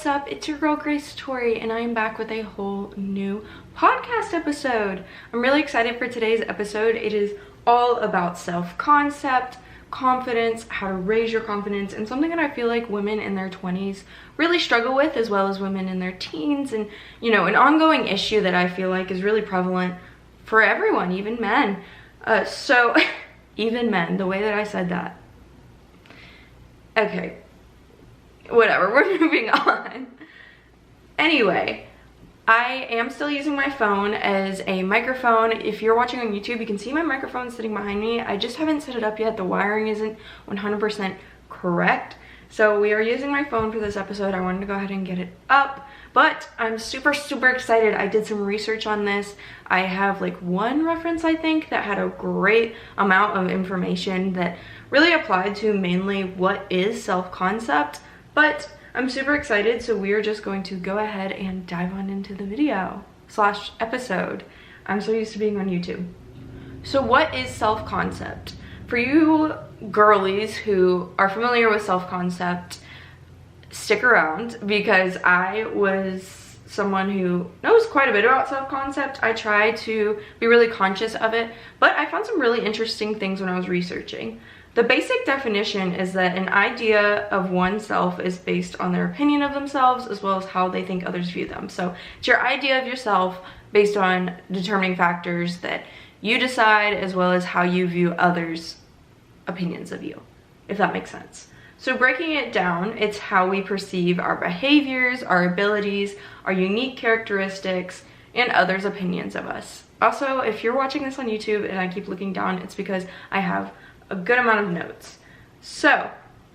what's up? It's your girl Grace Torie, and I am back with a whole new podcast episode. I'm really excited for today's episode. It is all about self-concept, confidence, how to raise your confidence, and something that I feel like women in their 20s really struggle with, as well as women in their teens, and an ongoing issue that I feel like is really prevalent for everyone, even men. Even men, the way that I said that. Okay, whatever, we're moving on. Anyway, I am still using my phone as a microphone. If you're watching on YouTube, you can see my microphone sitting behind me. I just haven't set it up yet. The wiring isn't 100% correct. So we are using my phone for this episode. I wanted to go ahead and get it up, but I'm super excited. I did some research on this. I have like one reference, I think, that had a great amount of information that really applied to mainly what is self-concept, but I'm super excited, so we are just going to go ahead and dive on into the video / episode. I'm so used to being on YouTube. So what is self-concept? For you girlies who are familiar with self-concept, stick around, because I was someone who knows quite a bit about self-concept. I try to be really conscious of it, but I found some really interesting things when I was researching. The basic definition is that an idea of oneself is based on their opinion of themselves, as well as how they think others view them. So it's your idea of yourself based on determining factors that you decide, as well as how you view others' opinions of you, if that makes sense. So breaking it down, it's how we perceive our behaviors, our abilities, our unique characteristics, and others' opinions of us. Also, if you're watching this on YouTube and I keep looking down, it's because I have a good amount of notes. So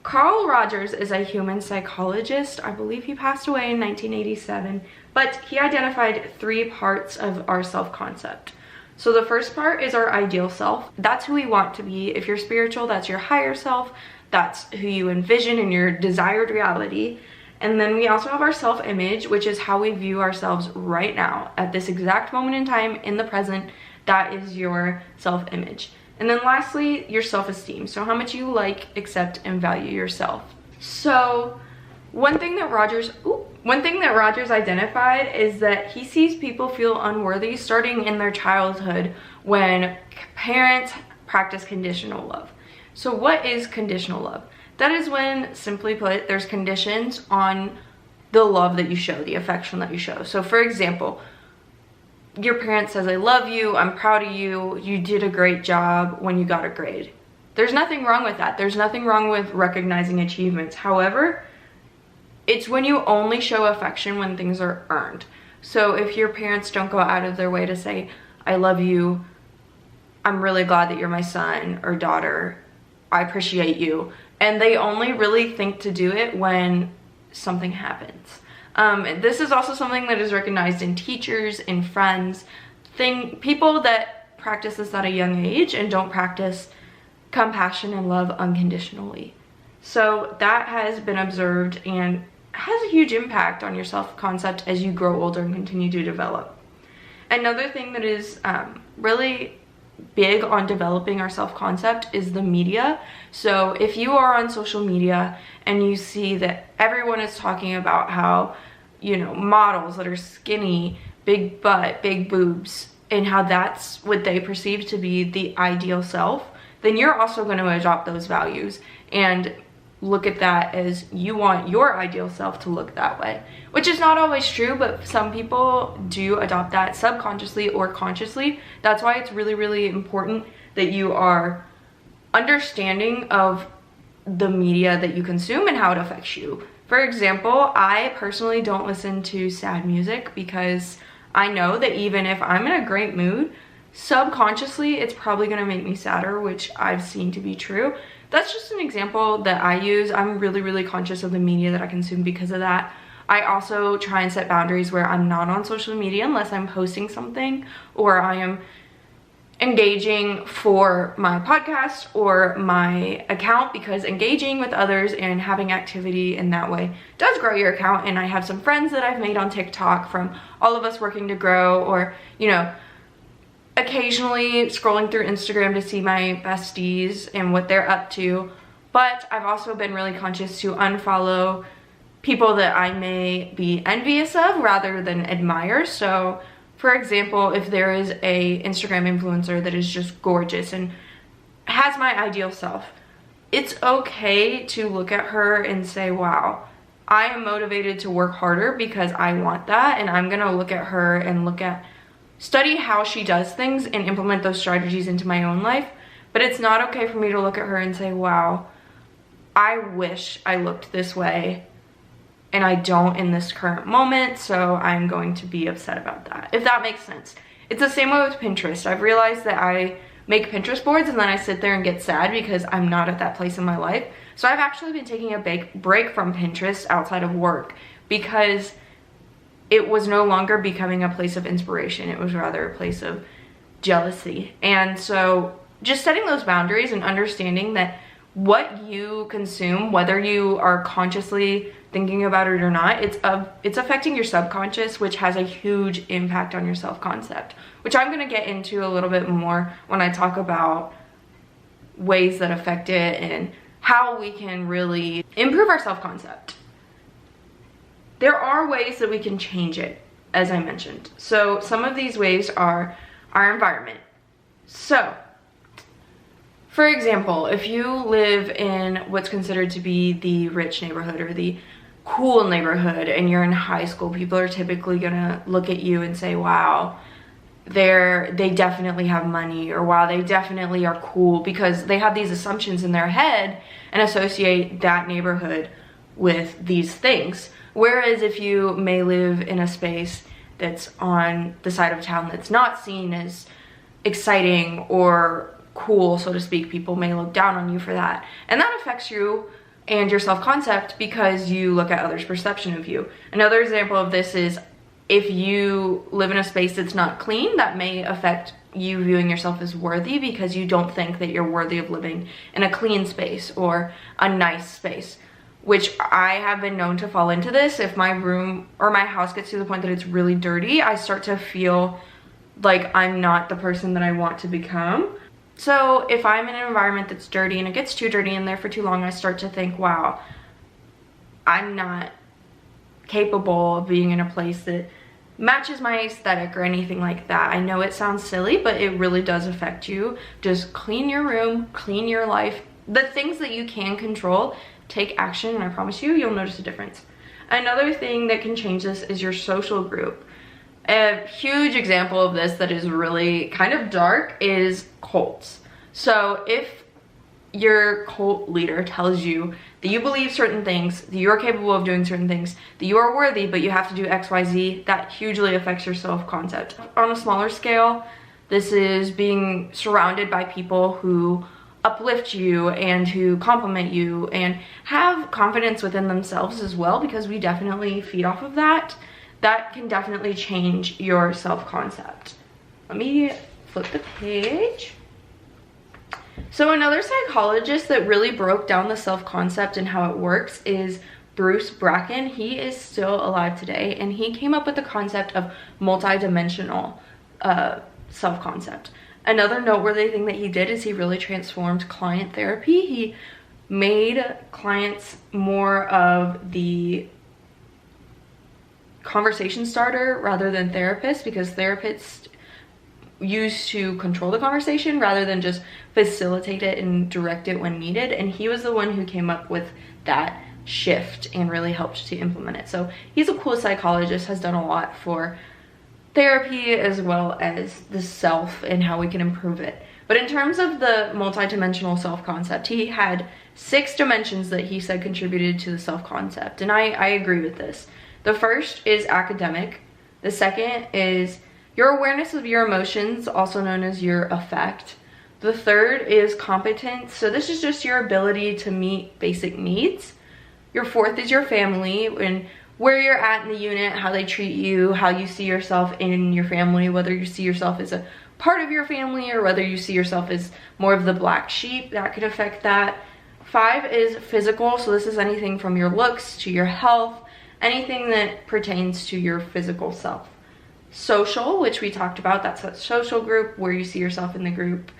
Carl Rogers is a human psychologist. I believe he passed away in 1987, but he identified 3 parts of our self-concept. So the first part is our ideal self. That's who we want to be. If you're spiritual, that's your higher self. That's who you envision in your desired reality. And then we also have our self-image, which is how we view ourselves right now at this exact moment in time in the present. That is your self-image. And then lastly, your self-esteem. So how much you like, accept, and value yourself. So one thing that Rogers identified is that he sees people feel unworthy starting in their childhood when parents practice conditional love. So what is conditional love? That is when, simply put, there's conditions on the love that you show, the affection that you show. So for example, your parent says, I love you, I'm proud of you, you did a great job when you got a grade. There's nothing wrong with that. There's nothing wrong with recognizing achievements. However, it's when you only show affection when things are earned. So if your parents don't go out of their way to say, I love you, I'm really glad that you're my son or daughter, I appreciate you, and they only really think to do it when something happens. This is also something that is recognized in teachers, in friends, people that practice this at a young age and don't practice compassion and love unconditionally. So that has been observed and has a huge impact on your self-concept as you grow older and continue to develop. Another thing that is really big on developing our self-concept is the media. So if you are on social media and you see that everyone is talking about how, models that are skinny, big butt, big boobs, and how that's what they perceive to be the ideal self, then you're also going to adopt those values and look at that as you want your ideal self to look that way, which is not always true, but some people do adopt that subconsciously or consciously. That's why it's really important that you are understanding of the media that you consume and how it affects you. For example, I personally don't listen to sad music because I know that even if I'm in a great mood, subconsciously it's probably going to make me sadder, which I've seen to be true. That's just an example that I use. I'm really conscious of the media that I consume because of that. I also try and set boundaries where I'm not on social media unless I'm posting something or I am engaging for my podcast or my account, because engaging with others and having activity in that way does grow your account. And I have some friends that I've made on TikTok from all of us working to grow, or occasionally scrolling through Instagram to see my besties and what they're up to. But I've also been really conscious to unfollow people that I may be envious of rather than admire. So for example, if there is a Instagram influencer that is just gorgeous and has my ideal self, it's okay to look at her and say, wow, I am motivated to work harder because I want that, and I'm gonna look at her and study how she does things and implement those strategies into my own life. But it's not okay for me to look at her and say, wow, I wish I looked this way and I don't in this current moment, so I'm going to be upset about that, if that makes sense. It's the same way with Pinterest. I've realized that I make Pinterest boards and then I sit there and get sad because I'm not at that place in my life. So I've actually been taking a break from Pinterest outside of work because it was no longer becoming a place of inspiration. It was rather a place of jealousy. And so just setting those boundaries and understanding that what you consume, whether you are consciously thinking about it or not, it's affecting your subconscious, which has a huge impact on your self-concept, which I'm going to get into a little bit more when I talk about ways that affect it and how we can really improve our self-concept. There are ways that we can change it, as I mentioned. So some of these ways are our environment. So for example, if you live in what's considered to be the rich neighborhood or the cool neighborhood and you're in high school, people are typically gonna look at you and say, wow, they definitely have money, or wow, they definitely are cool, because they have these assumptions in their head and associate that neighborhood with these things. Whereas if you may live in a space that's on the side of town that's not seen as exciting or cool, so to speak, people may look down on you for that. And that affects you and your self-concept because you look at others' perception of you. Another example of this is if you live in a space that's not clean, that may affect you viewing yourself as worthy because you don't think that you're worthy of living in a clean space or a nice space, which I have been known to fall into this. If my room or my house gets to the point that it's really dirty, I start to feel like I'm not the person that I want to become. So if I'm in an environment that's dirty and it gets too dirty in there for too long, I start to think, wow, I'm not capable of being in a place that matches my aesthetic or anything like that. I know it sounds silly, but it really does affect you. Just clean your room, clean your life. The things that you can control, take action, and I promise you, you'll notice a difference. Another thing that can change this is your social group. A huge example of this that is really kind of dark is cults. So if your cult leader tells you that you believe certain things, that you're capable of doing certain things, that you are worthy, but you have to do XYZ, that hugely affects your self-concept. On a smaller scale, this is being surrounded by people who uplift you and who compliment you and have confidence within themselves as well, because we definitely feed off of that. That can definitely change your self-concept. Let me flip the page. So another psychologist that really broke down the self-concept and how it works is Bruce Bracken. He is still alive today, and he came up with the concept of multidimensional self-concept. Another noteworthy thing that he did is he really transformed client therapy. He made clients more of the conversation starter rather than therapists, because therapists used to control the conversation rather than just facilitate it and direct it when needed. And he was the one who came up with that shift and really helped to implement it. So he's a cool psychologist, has done a lot for therapy as well as the self and how we can improve it. But in terms of the multidimensional self-concept, he had 6 dimensions that he said contributed to the self-concept, and I agree with this. The first is academic. The second is your awareness of your emotions, also known as your affect. The third is competence. So this is just your ability to meet basic needs. Your fourth is your family, and where you're at in the unit, how they treat you, how you see yourself in your family, whether you see yourself as a part of your family or whether you see yourself as more of the black sheep. That could affect that. 5 is physical. So this is anything from your looks to your health, anything that pertains to your physical self. Social, which we talked about, that's a social group, where you see yourself in the group.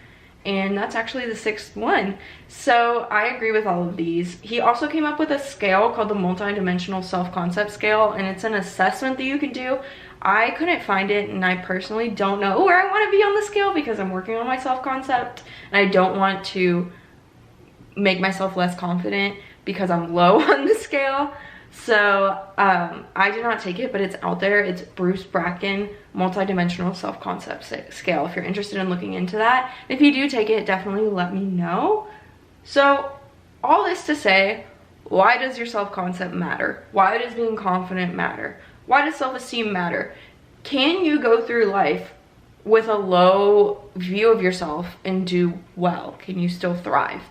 and that's actually the 6th one. So I agree with all of these. He also came up with a scale called the multi-dimensional self-concept scale, and it's an assessment that you can do. I couldn't find it, and I personally don't know where I want to be on the scale because I'm working on my self-concept, and I don't want to make myself less confident because I'm low on the scale. So I did not take it, but it's out there. It's Bruce Bracken multidimensional self-concept scale if you're interested in looking into that. If you do take it, definitely let me know. So all this to say, why does your self-concept matter? Why does being confident matter? Why does self-esteem matter? Can you go through life with a low view of yourself and do well? Can you still thrive?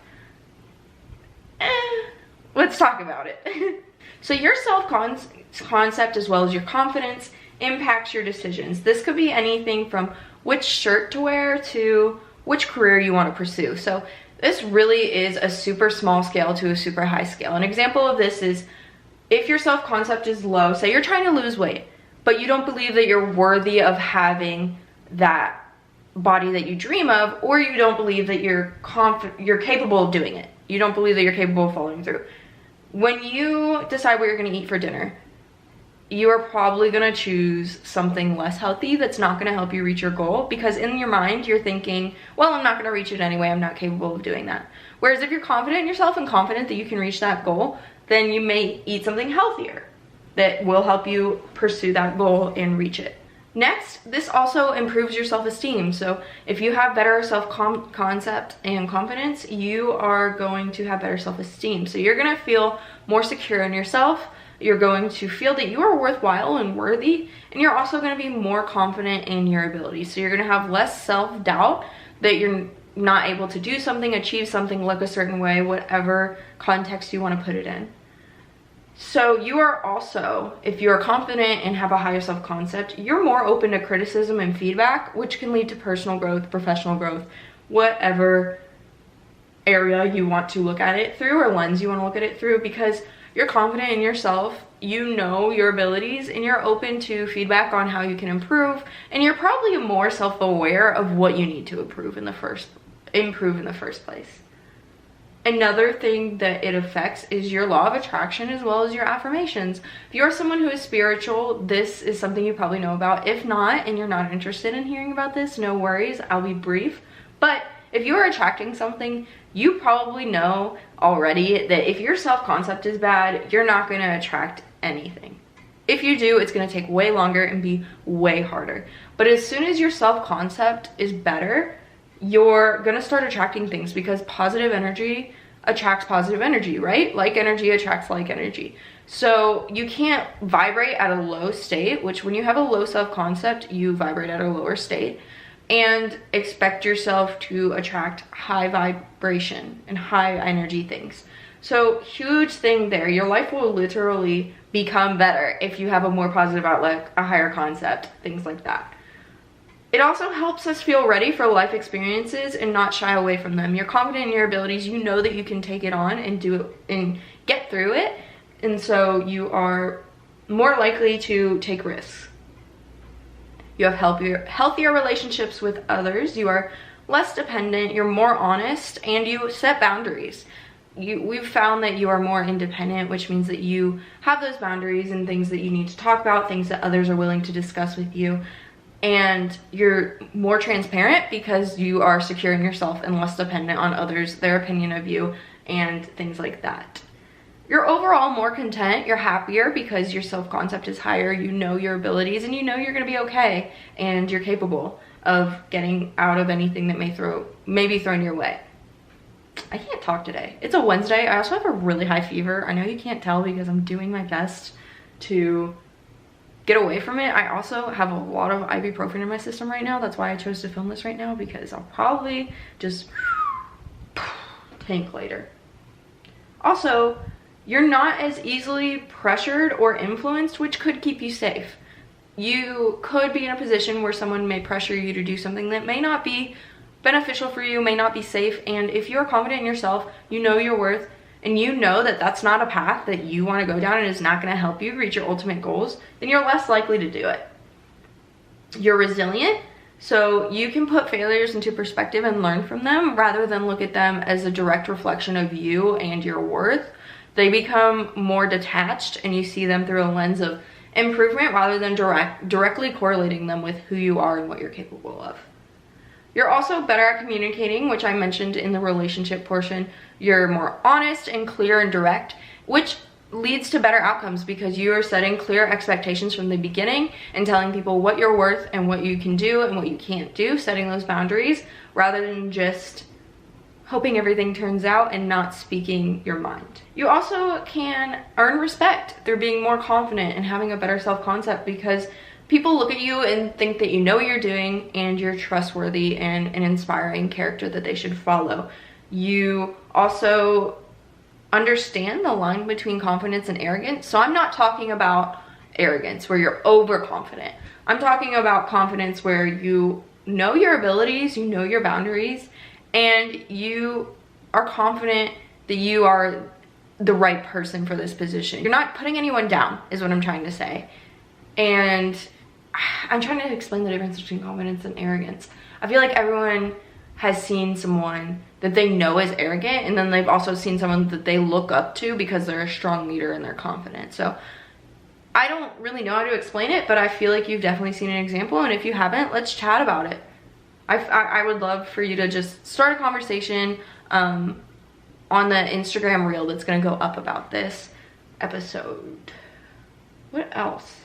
Let's talk about it. So your self-concept as well as your confidence impacts your decisions. This could be anything from which shirt to wear to which career you want to pursue. So this really is a super small scale to a super high scale. An example of this is if your self-concept is low, say you're trying to lose weight, but you don't believe that you're worthy of having that body that you dream of, or you don't believe that you're capable of doing it. You don't believe that you're capable of following through. When you decide what you're going to eat for dinner, you are probably going to choose something less healthy that's not going to help you reach your goal, because in your mind you're thinking, well, I'm not going to reach it anyway, I'm not capable of doing that. Whereas if you're confident in yourself and confident that you can reach that goal, then you may eat something healthier that will help you pursue that goal and reach it. Next, this also improves your self-esteem. So if you have better self-concept and confidence, you are going to have better self-esteem. So you're going to feel more secure in yourself. You're going to feel that you are worthwhile and worthy, and you're also going to be more confident in your abilities. So you're going to have less self-doubt that you're not able to do something, achieve something, look a certain way, whatever context you want to put it in. So you are also, if you are confident and have a higher self-concept, you're more open to criticism and feedback, which can lead to personal growth, professional growth, whatever area you want to look at it through or lens you want to look at it through, because you're confident in yourself, you know your abilities, and you're open to feedback on how you can improve, and you're probably more self-aware of what you need to improve in the first place. Another thing that it affects is your law of attraction as well as your affirmations. If you're someone who is spiritual, this is something you probably know about. If not, and you're not interested in hearing about this, no worries, I'll be brief. But if you are attracting something, you probably know already that if your self-concept is bad, you're not going to attract anything. If you do, it's going to take way longer and be way harder. But as soon as your self-concept is better, you're gonna start attracting things, because positive energy attracts positive energy, right? Like energy attracts like energy. So you can't vibrate at a low state, which when you have a low self-concept, you vibrate at a lower state, and expect yourself to attract high vibration and high energy things. So huge thing there. Your life will literally become better if you have a more positive outlook, a higher concept, things like that. It also helps us feel ready for life experiences and not shy away from them. You're confident in your abilities. You know that you can take it on and do it and get through it. And so you are more likely to take risks. You have healthier relationships with others. You are less dependent. You're more honest, and you set boundaries. We've found that you are more independent, which means that you have those boundaries and things that you need to talk about, things that others are willing to discuss with you. And you're more transparent because you are secure in yourself and less dependent on others, their opinion of you, and things like that. You're overall more content, you're happier because your self-concept is higher, you know your abilities, and you know you're gonna be okay, and you're capable of getting out of anything that may be thrown your way. I can't talk today. It's a Wednesday. I also have a really high fever. I know you can't tell because I'm doing my best to get away from it. I also have a lot of ibuprofen in my system right now. That's why I chose to film this right now, because I'll probably just tank later. Also, you're not as easily pressured or influenced, which could keep you safe. You could be in a position where someone may pressure you to do something that may not be beneficial for you, may not be safe, and if you're confident in yourself, you know your worth, and you know that that's not a path that you want to go down and is not going to help you reach your ultimate goals, then you're less likely to do it. You're resilient. So you can put failures into perspective and learn from them rather than look at them as a direct reflection of you and your worth. They become more detached and you see them through a lens of improvement rather than directly correlating them with who you are and what you're capable of. You're also better at communicating, which I mentioned in the relationship portion. You're more honest and clear and direct, which leads to better outcomes because you are setting clear expectations from the beginning and telling people what you're worth and what you can do and what you can't do, setting those boundaries rather than just hoping everything turns out and not speaking your mind. You also can earn respect through being more confident and having a better self-concept because people look at you and think that you know what you're doing and you're trustworthy and an inspiring character that they should follow. You also understand the line between confidence and arrogance. So I'm not talking about arrogance where you're overconfident. I'm talking about confidence where you know your abilities, you know your boundaries, and you are confident that you are the right person for this position. You're not putting anyone down is what I'm trying to say. And I'm trying to explain the difference between confidence and arrogance. I feel like everyone has seen someone that they know is arrogant, and then they've also seen someone that they look up to because they're a strong leader and they're confident. So I don't really know how to explain it, but I feel like you've definitely seen an example, and if you haven't, let's chat about it. I would love for you to just start a conversation on the Instagram reel that's gonna go up about this episode. What else?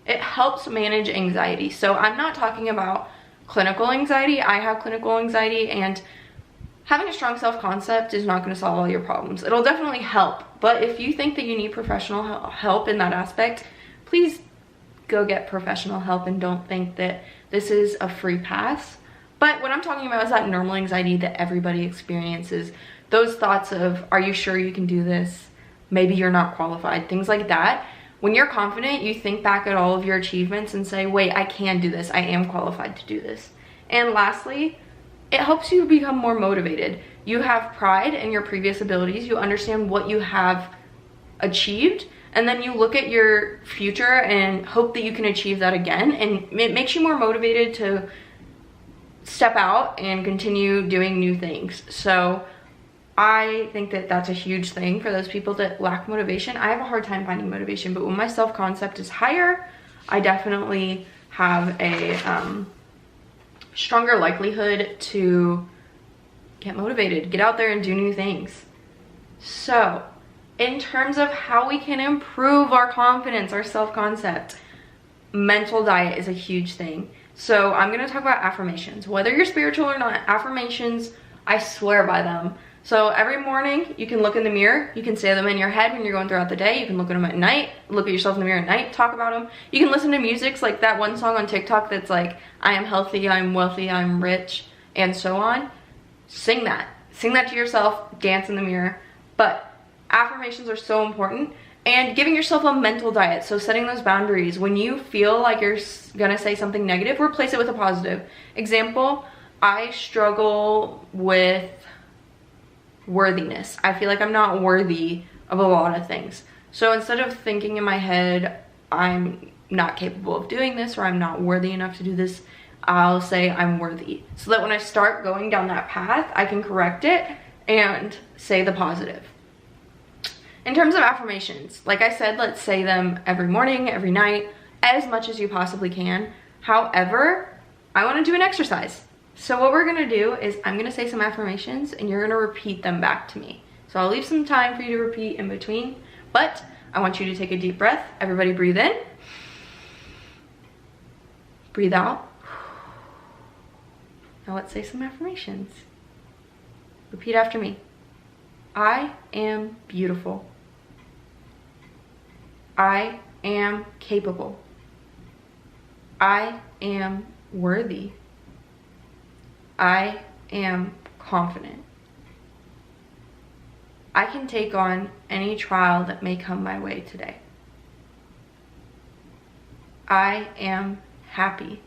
It helps manage anxiety. So I'm not talking about clinical anxiety. I have clinical anxiety, and having a strong self-concept is not going to solve all your problems. It'll definitely help, but if you think that you need professional help in that aspect, please go get professional help and don't think that this is a free pass. But what I'm talking about is that normal anxiety that everybody experiences. Those thoughts of, are you sure you can do this? Maybe you're not qualified, things like that. When you're confident, you think back at all of your achievements and say, wait, I can do this. I am qualified to do this. And lastly, it helps you become more motivated. You have pride in your previous abilities. You understand what you have achieved. And then you look at your future and hope that you can achieve that again. And it makes you more motivated to step out and continue doing new things. So I think that that's a huge thing for those people that lack motivation. I have a hard time finding motivation, but when my self-concept is higher, I definitely have a stronger likelihood to get motivated, get out there and do new things. So in terms of how we can improve our confidence, our self-concept, mental diet is a huge thing. So I'm gonna talk about affirmations. Whether you're spiritual or not, affirmations, I swear by them. So every morning you can look in the mirror, you can say them in your head when you're going throughout the day, you can look at them at night, look at yourself in the mirror at night, talk about them. You can listen to music like that one song on TikTok that's like, I am healthy, I'm wealthy, I'm rich, and so on. Sing that to yourself, dance in the mirror. But affirmations are so important, and giving yourself a mental diet. So setting those boundaries. When you feel like you're gonna say something negative, replace it with a positive. Example, I struggle with worthiness. I feel like I'm not worthy of a lot of things. So instead of thinking in my head, I'm not capable of doing this or I'm not worthy enough to do this, I'll say I'm worthy. So that when I start going down that path, I can correct it and say the positive. In terms of affirmations, like I said, let's say them every morning, every night, as much as you possibly can. However, I want to do an exercise. So what we're gonna do is I'm gonna say some affirmations and you're gonna repeat them back to me. So I'll leave some time for you to repeat in between, but I want you to take a deep breath. Everybody breathe in. Breathe out. Now let's say some affirmations. Repeat after me. I am beautiful. I am capable. I am worthy. I am confident. I can take on any trial that may come my way today. I am happy.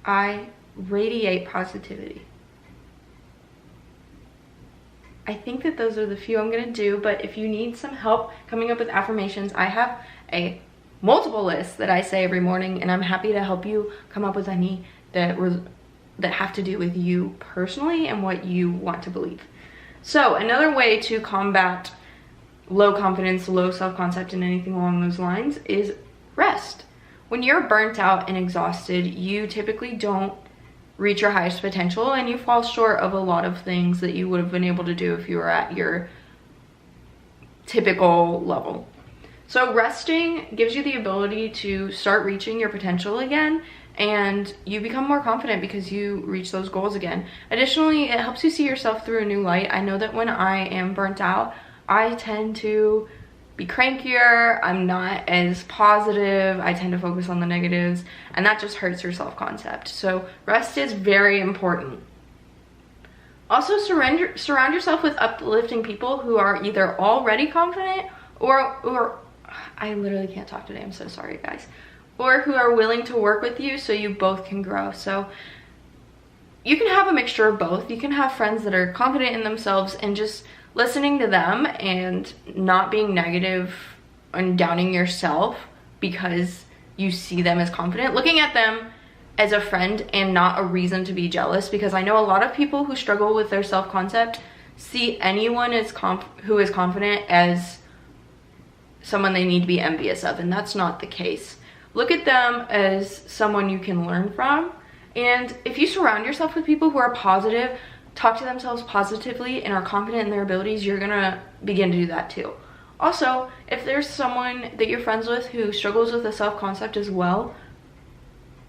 I radiate positivity. I think that those are the few I'm gonna do, but if you need some help coming up with affirmations, I have a multiple lists that I say every morning, and I'm happy to help you come up with any that have to do with you personally and what you want to believe. So another way to combat low confidence, low self-concept, and anything along those lines is rest. When you're burnt out and exhausted, you typically don't reach your highest potential, and you fall short of a lot of things that you would have been able to do if you were at your typical level. So resting gives you the ability to start reaching your potential again, and you become more confident because you reach those goals again. Additionally, it helps you see yourself through a new light. I know that when I am burnt out, I tend to be crankier, I'm not as positive, I tend to focus on the negatives, and that just hurts your self-concept. So rest is very important. Also, surround yourself with uplifting people who are either already confident or I literally can't talk today, I'm so sorry guys, or who are willing to work with you so you both can grow. So you can have a mixture of both. You can have friends that are confident in themselves and just listening to them and not being negative and downing yourself because you see them as confident, looking at them as a friend and not a reason to be jealous, because I know a lot of people who struggle with their self-concept see anyone who is confident as someone they need to be envious of, and that's not the case. Look at them as someone you can learn from, and if you surround yourself with people who are positive, talk to themselves positively, and are confident in their abilities, you're gonna begin to do that too. Also, if there's someone that you're friends with who struggles with a self-concept as well,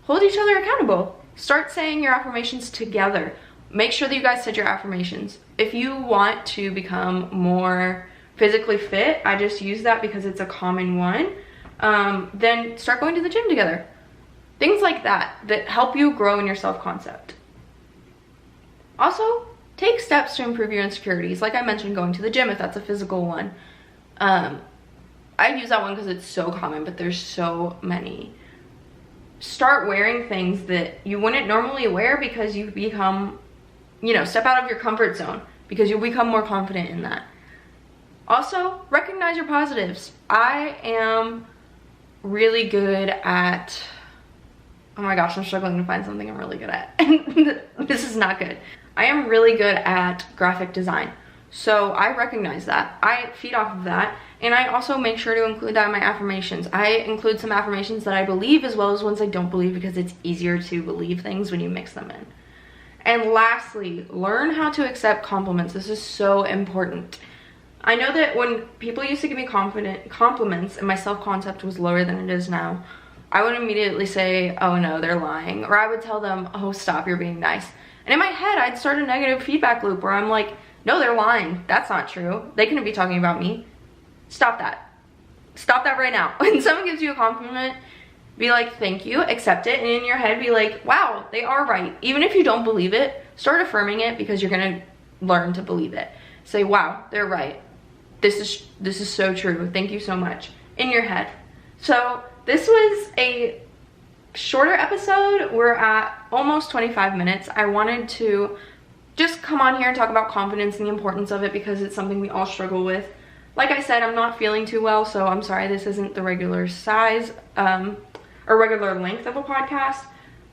hold each other accountable. Start saying your affirmations together. Make sure that you guys said your affirmations. If you want to become more physically fit, I just use that because it's a common one, then start going to the gym together. Things like that help you grow in your self-concept. Also, take steps to improve your insecurities. Like I mentioned, going to the gym if that's a physical one. I use that one because it's so common, but there's so many. Start wearing things that you wouldn't normally wear because you become, step out of your comfort zone because you'll become more confident in that. Also, recognize your positives. I am really good at, oh my gosh, I'm struggling to find something I'm really good at. This is not good. I am really good at graphic design. So I recognize that. I feed off of that. And I also make sure to include that in my affirmations. I include some affirmations that I believe as well as ones I don't believe, because it's easier to believe things when you mix them in. And lastly, learn how to accept compliments. This is so important. I know that when people used to give me compliments and my self-concept was lower than it is now, I would immediately say, oh no, they're lying. Or I would tell them, oh stop, you're being nice. And in my head, I'd start a negative feedback loop where I'm like, no, they're lying. That's not true. They couldn't be talking about me. Stop that. Stop that right now. When someone gives you a compliment, be like, thank you, accept it, and in your head be like, wow, they are right. Even if you don't believe it, start affirming it because you're gonna learn to believe it. Say, wow, they're right. This is so true. Thank you so much. In your head. So this was a shorter episode. We're at almost 25 minutes. I wanted to just come on here and talk about confidence and the importance of it because it's something we all struggle with. Like I said, I'm not feeling too well, so I'm sorry this isn't the regular size or regular length of a podcast,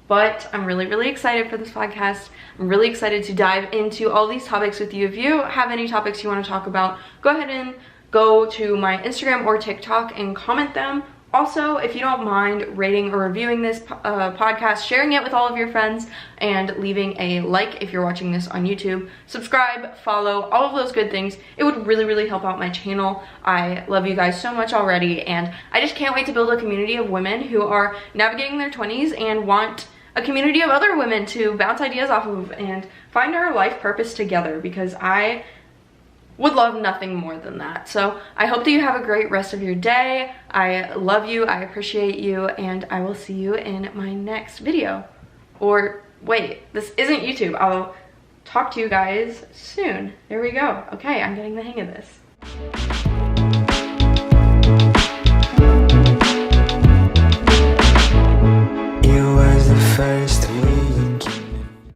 but I'm really, really excited for this podcast. I'm really excited to dive into all these topics with you. If you have any topics you want to talk about, go ahead and go to my Instagram or TikTok and comment them. Also, if you don't mind rating or reviewing this podcast, sharing it with all of your friends, and leaving a like if you're watching this on YouTube, subscribe, follow, all of those good things, it would really, really help out my channel. I love you guys so much already, and I just can't wait to build a community of women who are navigating their 20s and want a community of other women to bounce ideas off of and find our life purpose together, because I would love nothing more than that. So I hope that you have a great rest of your day. I love you, I appreciate you, and I will see you in my next video. Or wait, this isn't YouTube. I'll talk to you guys soon. There we go. Okay, I'm getting the hang of this.